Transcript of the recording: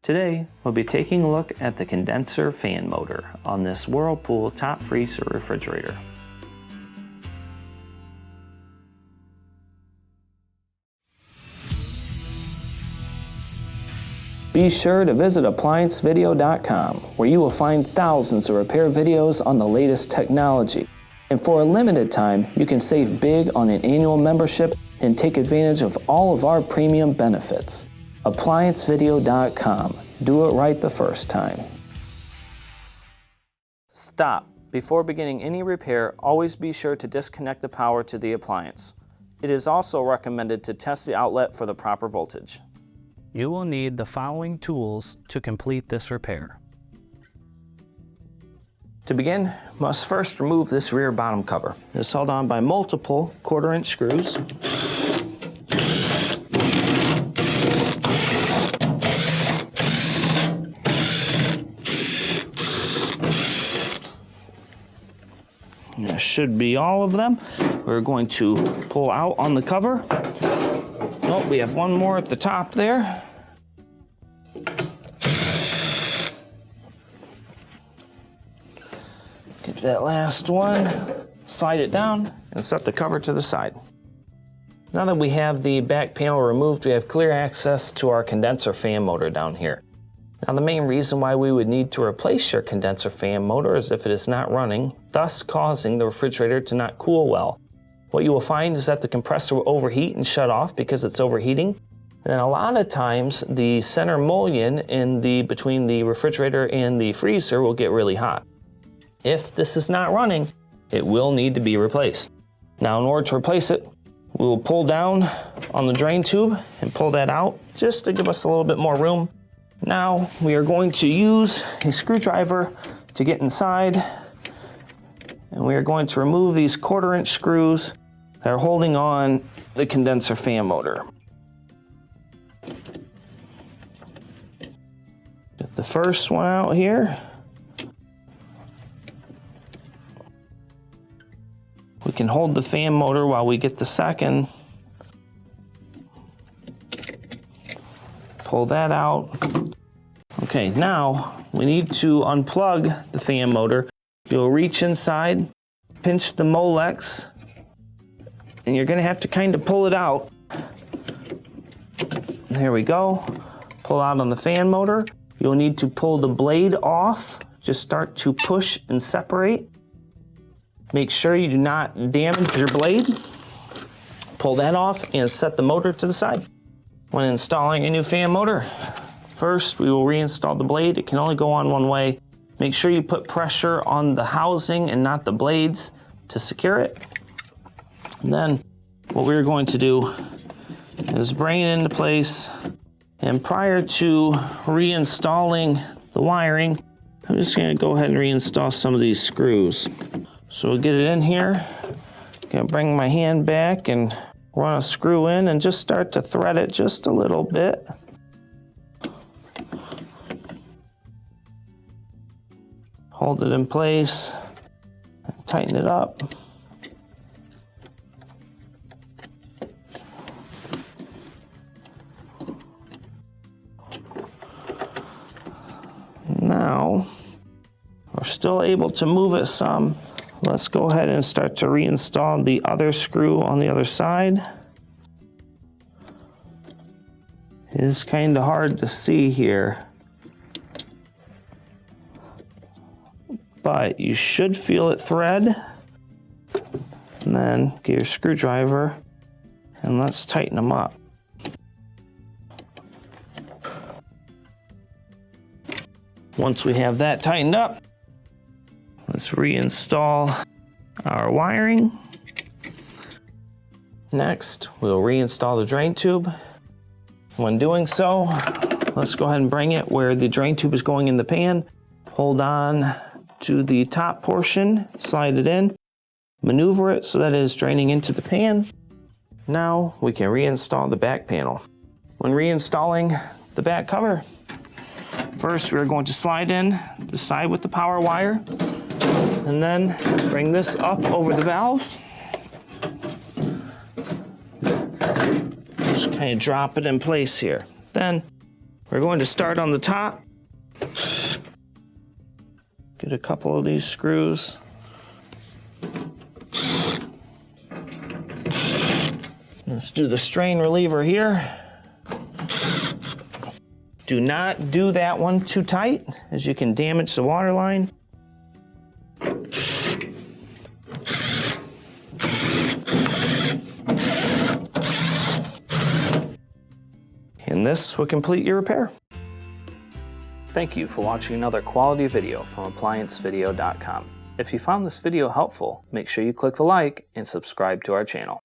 Today, we'll be taking a look at the condenser fan motor on this Whirlpool top freezer refrigerator. Be sure to visit ApplianceVideo.com, where you will find thousands of repair videos on the latest technology. And for a limited time, you can save big on an annual membership and take advantage of all of our premium benefits. ApplianceVideo.com. Do it right the first time. Stop. Before beginning any repair, always be sure to disconnect the power to the appliance. It is also recommended to test the outlet for the proper voltage. You will need the following tools to complete this repair. To begin, we must first remove this rear bottom cover. It's held on by multiple 1/4-inch screws. And that should be all of them. We're going to pull out on the cover. Nope, we have one more at the top there. Get that last one, slide it down, and set the cover to the side. Now that we have the back panel removed, we have clear access to our condenser fan motor down here. Now the main reason why we would need to replace your condenser fan motor is if it is not running, thus causing the refrigerator to not cool well. What you will find is that the compressor will overheat and shut off because it's overheating. And a lot of times the center mullion between the refrigerator and the freezer will get really hot. If this is not running, it will need to be replaced. Now in order to replace it, we will pull down on the drain tube and pull that out just to give us a little bit more room. Now we are going to use a screwdriver to get inside, and we are going to remove these 1/4-inch screws that are holding on the condenser fan motor. Get the first one out here. We can hold the fan motor while we get the second. Pull that out. Okay, now we need to unplug the fan motor. You'll reach inside, pinch the Molex, and you're gonna have to kind of pull it out. There we go. Pull out on the fan motor. You'll need to pull the blade off. Just start to push and separate. Make sure you do not damage your blade. Pull that off and set the motor to the side. When installing a new fan motor, first we will reinstall the blade. It can only go on one way. Make sure you put pressure on the housing and not the blades to secure it. And then what we're going to do is bring it into place. And prior to reinstalling the wiring, I'm just gonna go ahead and reinstall some of these screws. So we'll get it in here. Gonna bring my hand back and run a screw in and just start to thread it just a little bit. Hold it in place and tighten it up. Now, we're still able to move it some. Let's go ahead and start to reinstall the other screw on the other side. It is kind of hard to see here, but you should feel it thread. And then get your screwdriver and let's tighten them up. Once we have that tightened up, let's reinstall our wiring. Next, we'll reinstall the drain tube. When doing so, let's go ahead and bring it where the drain tube is going in the pan. Hold on to the top portion, slide it in, maneuver it so that it is draining into the pan. Now we can reinstall the back panel. When reinstalling the back cover, first we're going to slide in the side with the power wire, and then bring this up over the valve. Just kind of drop it in place here. Then We're going to start on the top. Get a couple of these screws. Let's do the strain reliever here. Do not do that one too tight, as you can damage the water line. And this will complete your repair. Thank you for watching another quality video from ApplianceVideo.com. If you found this video helpful, make sure you click the like and subscribe to our channel.